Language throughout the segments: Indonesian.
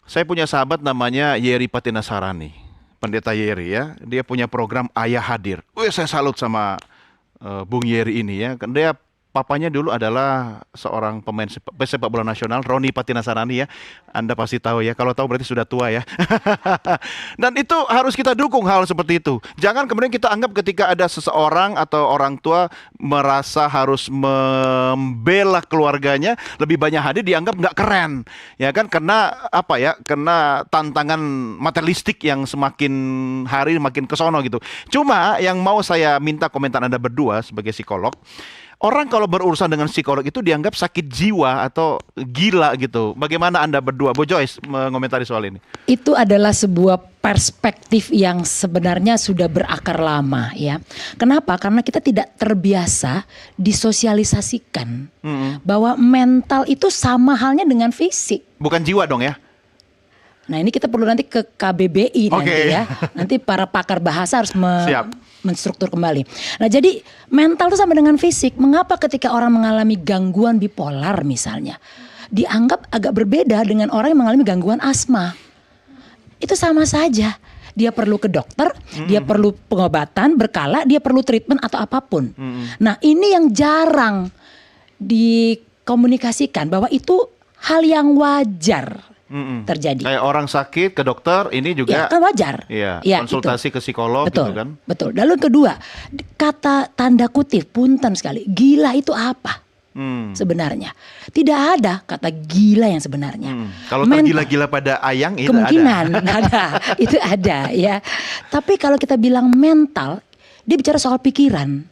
Saya punya sahabat namanya Yeri Patinasarani, Pendeta Yeri ya. Dia punya program Ayah Hadir. Wih, saya salut sama Bung Yeri ini ya. Kan dia papanya dulu adalah seorang pemain sepak bola nasional, Roni Patinasarani ya. Anda pasti tahu ya. Kalau tahu berarti sudah tua ya. Dan itu harus kita dukung hal seperti itu. Jangan kemudian kita anggap ketika ada seseorang atau orang tua merasa harus membela keluarganya, lebih banyak hadir dianggap nggak keren. Ya kan, karena apa ya? Karena tantangan materialistik yang semakin hari makin kesono gitu. Cuma yang mau saya minta komentar Anda berdua sebagai psikolog, orang kalau berurusan dengan psikolog itu dianggap sakit jiwa atau gila gitu. Bagaimana Anda berdua, Bu Joyce, mengomentari soal ini? Itu adalah sebuah perspektif yang sebenarnya sudah berakar lama ya. Kenapa? Karena kita tidak terbiasa disosialisasikan bahwa mental itu sama halnya dengan fisik. Bukan jiwa dong ya? Nah ini kita perlu nanti ke KBBI nanti ya. Nanti para pakar bahasa harus menstruktur kembali. Nah jadi mental itu sama dengan fisik. Mengapa ketika orang mengalami gangguan bipolar misalnya, dianggap agak berbeda dengan orang yang mengalami gangguan asma? Itu sama saja. Dia perlu ke dokter, dia perlu pengobatan berkala, dia perlu treatment atau apapun. Nah ini yang jarang dikomunikasikan bahwa itu hal yang wajar terjadi. Kayak orang sakit ke dokter, ini juga ya, kan wajar. Iya, ya, konsultasi itu. ke psikolog betul, gitu kan. Betul. Lalu kedua, kata tanda kutip, punten sekali, gila itu apa? Sebenarnya tidak ada kata gila yang sebenarnya. Kalau tergila-gila pada ayang itu kemungkinan ada. Itu ada ya. Tapi kalau kita bilang mental, dia bicara soal pikiran.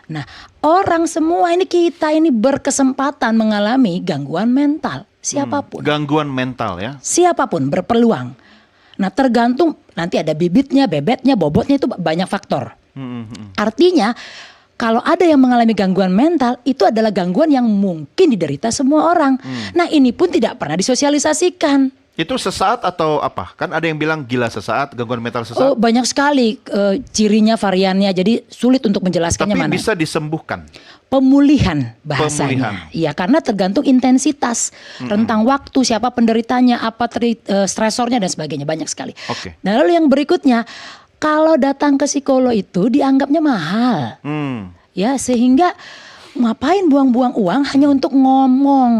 Nah, orang semua ini, kita ini berkesempatan mengalami gangguan mental. Siapapun. Gangguan mental ya. Siapapun berpeluang. Nah, tergantung nanti ada bibitnya, bebetnya, bobotnya, itu banyak faktor. Artinya kalau ada yang mengalami gangguan mental, itu adalah gangguan yang mungkin diderita semua orang. Nah, ini pun tidak pernah disosialisasikan. Itu sesaat atau apa? Kan ada yang bilang gila sesaat, gangguan mental sesaat. Oh, banyak sekali cirinya, variannya. Jadi sulit untuk menjelaskannya. Tapi mana. bisa disembuhkan. Pemulihan bahasanya. Iya, karena tergantung intensitas, rentang waktu, siapa penderitanya, apa stresornya dan sebagainya, banyak sekali. Nah, lalu yang berikutnya, kalau datang ke psikolog itu dianggapnya mahal. Ya, sehingga ngapain buang-buang uang hanya untuk ngomong.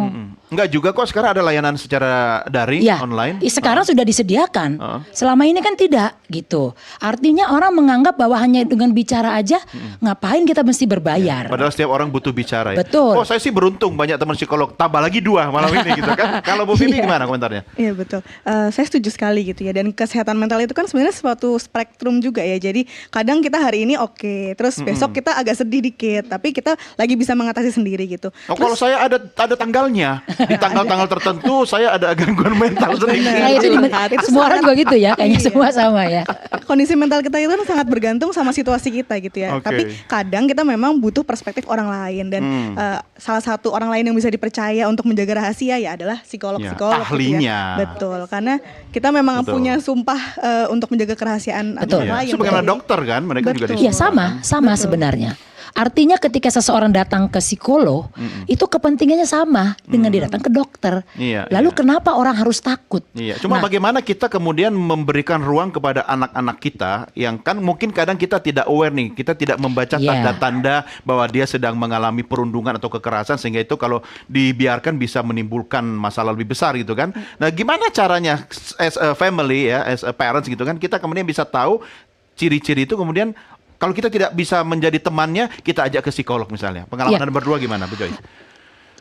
Enggak juga kok, sekarang ada layanan secara daring, ya, online. Sekarang sudah disediakan. Selama ini kan tidak gitu. Artinya orang menganggap bahwa hanya dengan bicara aja, ngapain kita mesti berbayar. Ya, padahal setiap orang butuh bicara ya. Betul. Oh, saya sih beruntung banyak teman psikolog, tambah lagi 2 malam ini gitu kan. Kalau Bu Vivi gimana komentarnya? Iya betul. Saya setuju sekali gitu ya. Dan kesehatan mental itu kan sebenarnya suatu spektrum juga ya. Jadi kadang kita hari ini oke, terus besok kita agak sedih dikit, tapi kita lagi bisa mengatasi sendiri gitu. Oh, kalau saya ada tanggalnya. Di tanggal-tanggal tertentu saya ada gangguan mental sedikit. Nah, itu semua orang juga gitu ya, kayaknya semua sama ya. Kondisi mental kita itu kan sangat bergantung sama situasi kita gitu ya. Tapi kadang kita memang butuh perspektif orang lain, dan salah satu orang lain yang bisa dipercaya untuk menjaga rahasia ya adalah psikolog-psikolog ahlinya. gitu ya. Betul, karena kita memang punya sumpah untuk menjaga kerahasiaan orang lain. Sebagaimana dokter kan, mereka juga Iya, sama sebenarnya. Artinya ketika seseorang datang ke psikolog, itu kepentingannya sama dengan dia datang ke dokter. Lalu kenapa orang harus takut? Cuma bagaimana kita kemudian memberikan ruang kepada anak-anak kita yang kan mungkin kadang kita tidak aware nih, kita tidak membaca tanda-tanda bahwa dia sedang mengalami perundungan atau kekerasan, sehingga itu kalau dibiarkan bisa menimbulkan masalah lebih besar gitu kan. Nah, gimana caranya as a family ya, as a parents gitu kan, kita kemudian bisa tahu ciri-ciri itu, kemudian kalau kita tidak bisa menjadi temannya, kita ajak ke psikolog misalnya. Pengalaman Anda berdua gimana, Bu Joyce?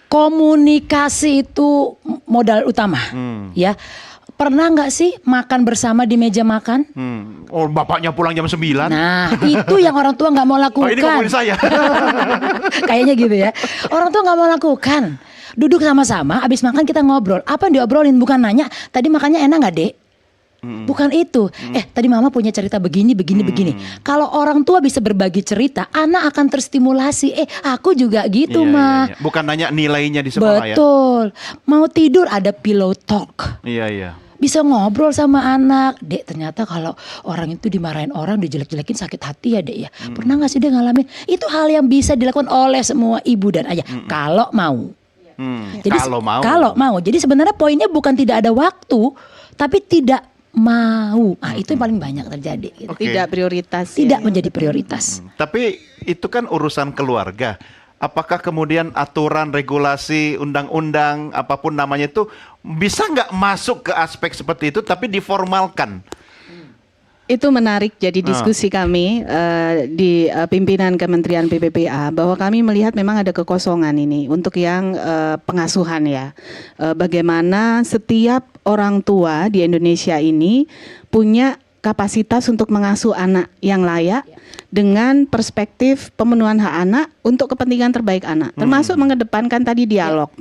Komunikasi itu modal utama, ya. Pernah nggak sih makan bersama di meja makan? Oh, bapaknya pulang jam 9. Nah, itu yang orang tua nggak mau lakukan. Oh, ini ngomongin saya. Kayaknya gitu ya. Orang tua nggak mau lakukan. Duduk sama-sama, abis makan kita ngobrol. Apa yang diobrolin? Bukan nanya, tadi makannya enak nggak, Dek? Bukan itu. Tadi mama punya cerita begini. Kalau orang tua bisa berbagi cerita, anak akan terstimulasi. Aku juga gitu, Ma. Bukan nanya nilainya di sekolah. Betul. Mau tidur ada pillow talk. Iya. Bisa ngobrol sama anak. Dek, ternyata kalau orang itu dimarahin orang, dijelek-jelekin, sakit hati ya, Dek ya. Pernah gak sih dia ngalamin? Itu hal yang bisa dilakukan oleh semua ibu dan ayah. Kalau mau. Jadi kalau mau. Jadi sebenarnya poinnya bukan tidak ada waktu, tapi tidak mau. Nah, itu yang paling banyak terjadi. Gitu. Tidak prioritas. Tidak menjadi prioritas. Tapi itu kan urusan keluarga. Apakah kemudian aturan, regulasi, undang-undang, apapun namanya itu bisa nggak masuk ke aspek seperti itu, tapi diformalkan? Itu menarik jadi diskusi kami di pimpinan Kementerian PPPA bahwa kami melihat memang ada kekosongan ini untuk yang pengasuhan ya. Bagaimana setiap orang tua di Indonesia ini punya kapasitas untuk mengasuh anak yang layak dengan perspektif pemenuhan hak anak untuk kepentingan terbaik anak, termasuk mengedepankan tadi dialog.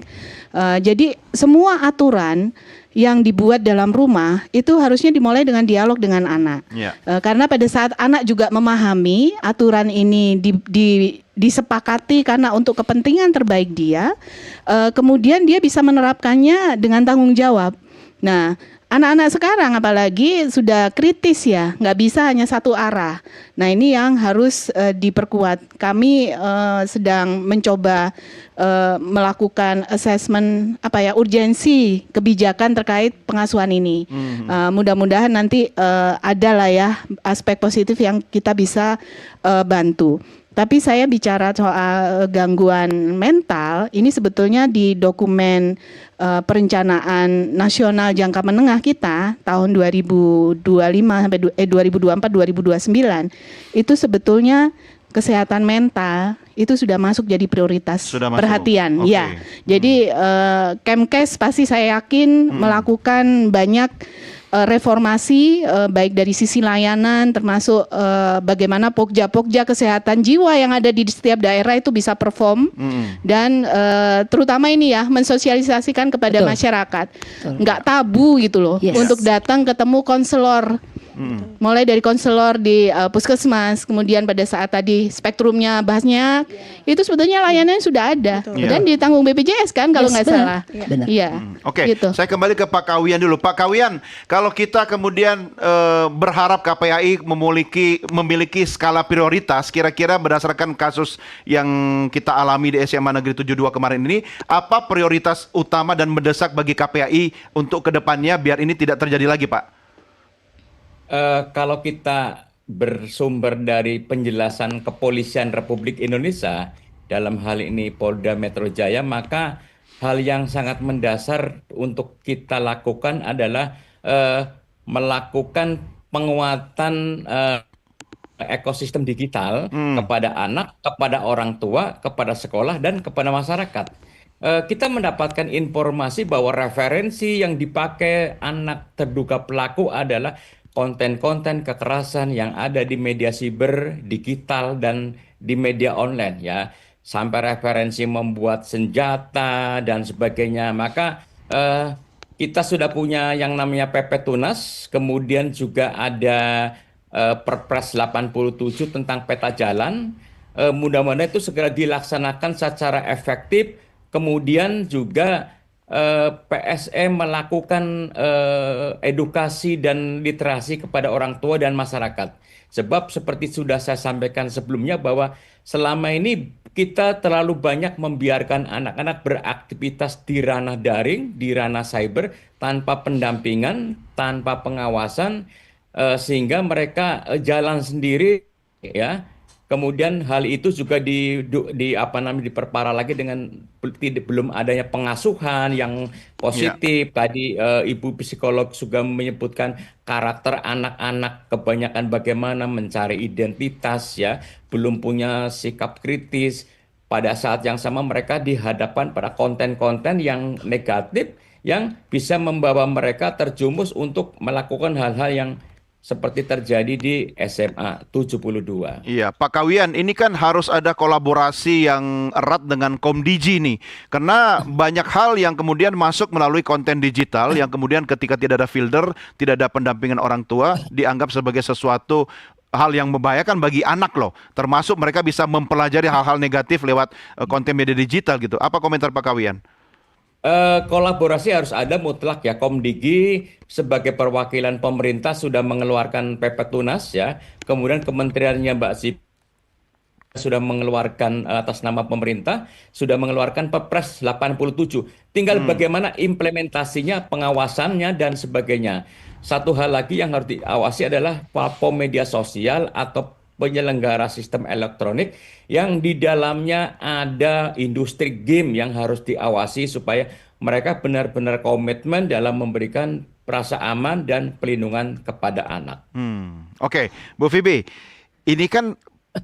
Jadi semua aturan yang dibuat dalam rumah itu harusnya dimulai dengan dialog dengan anak. Karena pada saat anak juga memahami aturan ini disepakati karena untuk kepentingan terbaik dia, kemudian dia bisa menerapkannya dengan tanggung jawab. Nah, anak-anak sekarang apalagi sudah kritis ya, nggak bisa hanya satu arah. Nah, ini yang harus diperkuat. Kami sedang mencoba melakukan assessment urgensi kebijakan terkait pengasuhan ini. Mudah-mudahan nanti ada lah ya aspek positif yang kita bisa bantu. Tapi saya bicara soal gangguan mental, ini sebetulnya di dokumen perencanaan nasional jangka menengah kita tahun 2025 sampai 2024-2029 itu sebetulnya kesehatan mental itu sudah masuk jadi prioritas perhatian. Okay. Ya, jadi Kemkes pasti saya yakin melakukan banyak reformasi baik dari sisi layanan termasuk bagaimana pokja-pokja kesehatan jiwa yang ada di setiap daerah itu bisa perform dan terutama ini ya mensosialisasikan kepada masyarakat. Nggak tabu gitu loh untuk datang ketemu konselor. Mulai dari konselor di puskesmas, kemudian pada saat tadi spektrumnya banyak, itu sebetulnya layanan sudah ada dan ditanggung BPJS kan kalau nggak salah. Iya. Oke, gitu. Saya kembali ke Pak Kawian dulu. Pak Kawian, kalau kita kemudian berharap KPAI memiliki skala prioritas, kira-kira berdasarkan kasus yang kita alami di SMA Negeri 72 kemarin ini, apa prioritas utama dan mendesak bagi KPAI untuk kedepannya biar ini tidak terjadi lagi, Pak? Kalau kita bersumber dari penjelasan Kepolisian Republik Indonesia, dalam hal ini Polda Metro Jaya, maka hal yang sangat mendasar untuk kita lakukan adalah melakukan penguatan ekosistem digital kepada anak, kepada orang tua, kepada sekolah, dan kepada masyarakat. Kita mendapatkan informasi bahwa referensi yang dipakai anak terduga pelaku adalah konten-konten kekerasan yang ada di media siber, digital, dan di media online ya, sampai referensi membuat senjata dan sebagainya. Maka kita sudah punya yang namanya PP Tunas, kemudian juga ada Perpres 87 tentang peta jalan. Mudah-mudahan itu segera dilaksanakan secara efektif. Kemudian juga PSE melakukan edukasi dan literasi kepada orang tua dan masyarakat. Sebab seperti sudah saya sampaikan sebelumnya bahwa selama ini kita terlalu banyak membiarkan anak-anak beraktivitas di ranah daring, di ranah cyber, tanpa pendampingan, tanpa pengawasan, sehingga mereka jalan sendiri ya. Kemudian hal itu juga diperparah lagi dengan belum adanya pengasuhan yang positif. Tadi Ibu psikolog juga menyebutkan karakter anak-anak kebanyakan bagaimana mencari identitas ya, belum punya sikap kritis. Pada saat yang sama mereka dihadapkan pada konten-konten yang negatif yang bisa membawa mereka terjumus untuk melakukan hal-hal yang seperti terjadi di SMA 72. Iya, Pak Kawian, ini kan harus ada kolaborasi yang erat dengan Komdigi nih. Karena banyak hal yang kemudian masuk melalui konten digital yang kemudian ketika tidak ada filter, tidak ada pendampingan orang tua, dianggap sebagai sesuatu hal yang membahayakan bagi anak loh. Termasuk mereka bisa mempelajari hal-hal negatif lewat konten media digital gitu. Apa komentar Pak Kawian? Kolaborasi harus ada mutlak ya. Komdigi sebagai perwakilan pemerintah sudah mengeluarkan PP Tunas ya. Kemudian kementeriannya Mbak Sip sudah mengeluarkan atas nama pemerintah sudah mengeluarkan Perpres 87. Tinggal bagaimana implementasinya, pengawasannya dan sebagainya. Satu hal lagi yang harus diawasi adalah platform media sosial atau penyelenggara sistem elektronik yang di dalamnya ada industri game yang harus diawasi supaya mereka benar-benar komitmen dalam memberikan rasa aman dan pelindungan kepada anak. Oke, Bu Fibi, ini kan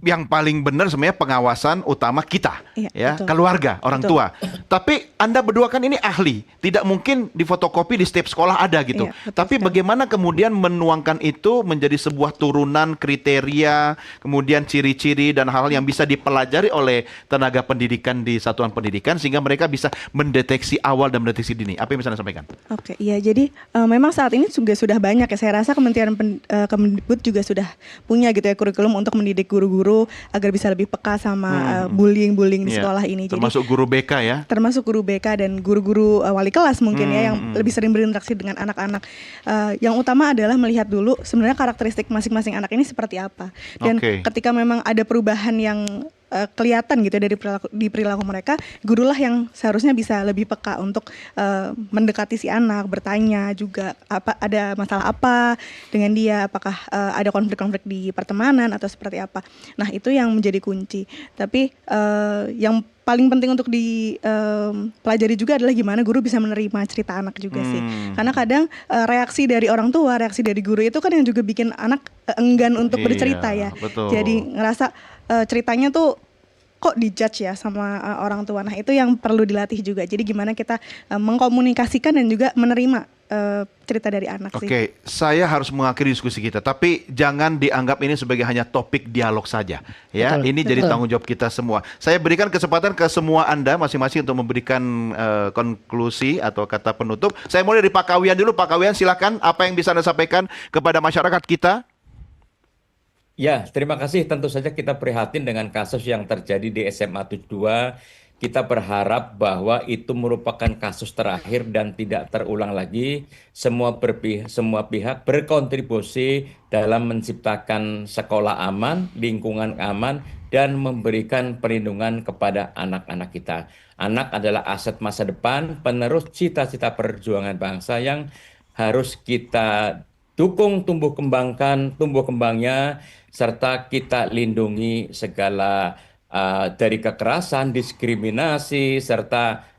yang paling benar sebenarnya pengawasan utama kita, ya, betul. keluarga, orang Betul. tua. Tapi Anda berdua kan ini ahli, tidak mungkin difotokopi di setiap sekolah ada gitu. Iya, betul Tapi sekali. bagaimana kemudian menuangkan itu menjadi sebuah turunan kriteria, kemudian ciri-ciri dan hal-hal yang bisa dipelajari oleh tenaga pendidikan di satuan pendidikan sehingga mereka bisa mendeteksi awal dan mendeteksi dini. Apa yang bisa Anda sampaikan? Oke, iya. Jadi memang saat ini juga sudah banyak ya. Saya rasa Kemendikbud juga sudah punya gitu ya kurikulum untuk mendidik guru-guru agar bisa lebih peka sama bullying di Iya. sekolah ini. Jadi Termasuk guru BK ya. termasuk guru BK dan guru-guru wali kelas mungkin ya yang lebih sering berinteraksi dengan anak-anak. Yang utama adalah melihat dulu sebenarnya karakteristik masing-masing anak ini seperti apa. Dan Oke. ketika memang ada perubahan yang kelihatan gitu ya di perilaku mereka, gurulah yang seharusnya bisa lebih peka untuk mendekati si anak, bertanya juga apa ada masalah apa dengan dia, apakah ada konflik-konflik di pertemanan atau seperti apa. Nah, itu yang menjadi kunci. Tapi yang paling penting untuk dipelajari juga adalah gimana guru bisa menerima cerita anak juga sih. Karena kadang reaksi dari orang tua, reaksi dari guru itu kan yang juga bikin anak enggan untuk Iya, bercerita ya. betul. Jadi ngerasa ceritanya tuh kok dijudge ya sama orang tua. Nah, itu yang perlu dilatih juga. Jadi gimana kita mengkomunikasikan dan juga menerima cerita dari anak sih. Oke, saya harus mengakhiri diskusi kita, tapi jangan dianggap ini sebagai hanya topik dialog saja, ya. Betul, Ini jadi betul. tanggung jawab kita semua. Saya berikan kesempatan ke semua Anda masing-masing untuk memberikan konklusi atau kata penutup. Saya mulai dari Pak Kawian dulu. Pak Kawian, silakan. Apa yang bisa Anda sampaikan kepada masyarakat kita? Ya, terima kasih. Tentu saja kita prihatin dengan kasus yang terjadi di SMA 72. Kita berharap bahwa itu merupakan kasus terakhir dan tidak terulang lagi. Semua pihak berkontribusi dalam menciptakan sekolah aman, lingkungan aman, dan memberikan perlindungan kepada anak-anak kita. Anak adalah aset masa depan, penerus cita-cita perjuangan bangsa yang harus kita dukung tumbuh kembangnya, serta kita lindungi segala dari kekerasan, diskriminasi, serta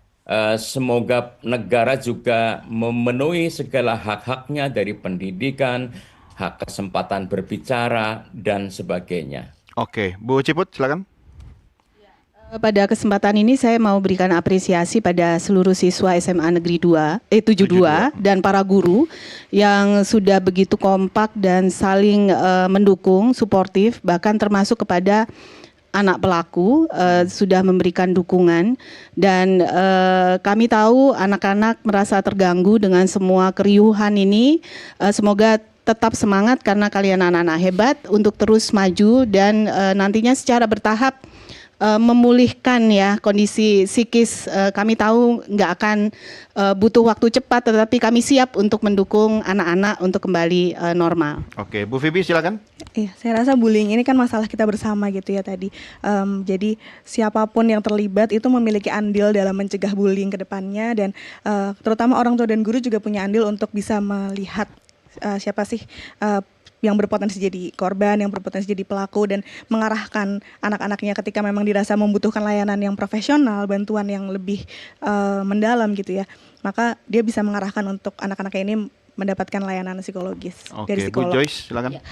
semoga negara juga memenuhi segala hak-haknya dari pendidikan, hak kesempatan berbicara, dan sebagainya. Oke, Bu Ciput, silakan. Pada kesempatan ini saya mau berikan apresiasi pada seluruh siswa SMA Negeri 72 dan para guru yang sudah begitu kompak dan saling mendukung, suportif, bahkan termasuk kepada anak pelaku sudah memberikan dukungan dan kami tahu anak-anak merasa terganggu dengan semua keriuhan ini. Semoga tetap semangat karena kalian anak-anak hebat untuk terus maju dan nantinya secara bertahap memulihkan ya kondisi psikis. Kami tahu nggak akan butuh waktu cepat, tetapi kami siap untuk mendukung anak-anak untuk kembali normal. Oke, Bu Fibi, silakan. Iya, saya rasa bullying ini kan masalah kita bersama gitu ya tadi. Jadi siapapun yang terlibat itu memiliki andil dalam mencegah bullying ke depannya dan terutama orang tua dan guru juga punya andil untuk bisa melihat siapa sih yang berpotensi jadi korban, yang berpotensi jadi pelaku dan mengarahkan anak-anaknya ketika memang dirasa membutuhkan layanan yang profesional, bantuan yang lebih mendalam gitu ya. Maka dia bisa mengarahkan untuk anak-anaknya ini mendapatkan layanan psikologis dari Oke, Bu psikolog. Joyce, silakan.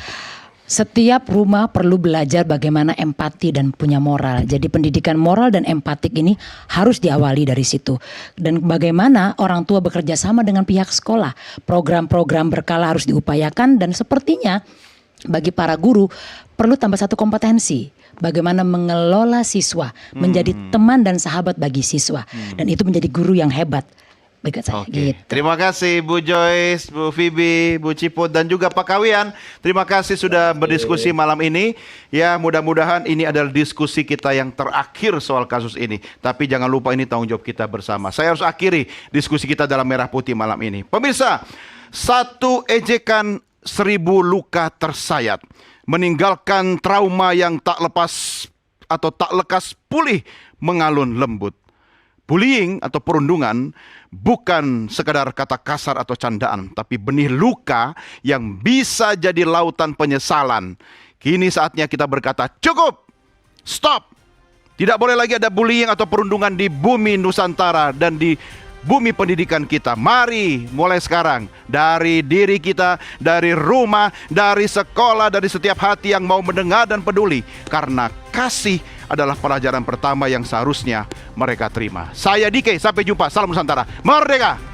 Setiap rumah perlu belajar bagaimana empati dan punya moral. Jadi pendidikan moral dan empatik ini harus diawali dari situ. Dan bagaimana orang tua bekerja sama dengan pihak sekolah. Program-program berkala harus diupayakan dan sepertinya bagi para guru perlu tambah satu kompetensi. Bagaimana mengelola siswa, menjadi teman dan sahabat bagi siswa. Dan itu menjadi guru yang hebat. Bagi saya, Oke, gitu. terima kasih Bu Joyce, Bu Fibi, Bu Ciput dan juga Pak Kawian. Terima kasih sudah berdiskusi malam ini. Ya, mudah-mudahan ini adalah diskusi kita yang terakhir soal kasus ini. Tapi jangan lupa ini tanggung jawab kita bersama. Saya harus akhiri diskusi kita dalam Merah Putih malam ini. Pemirsa, 1 ejekan 1000 luka tersayat, meninggalkan trauma yang tak lepas atau tak lekas pulih mengalun lembut. Bullying atau perundungan bukan sekadar kata kasar atau candaan, tapi benih luka yang bisa jadi lautan penyesalan. Kini saatnya kita berkata, cukup, stop. Tidak boleh lagi ada bullying atau perundungan di bumi Nusantara dan di bumi pendidikan kita. Mari mulai sekarang, dari diri kita, dari rumah, dari sekolah, dari setiap hati yang mau mendengar dan peduli. Karena kasih adalah pelajaran pertama yang seharusnya mereka terima. Saya Dike, sampai jumpa. Salam Nusantara. Merdeka!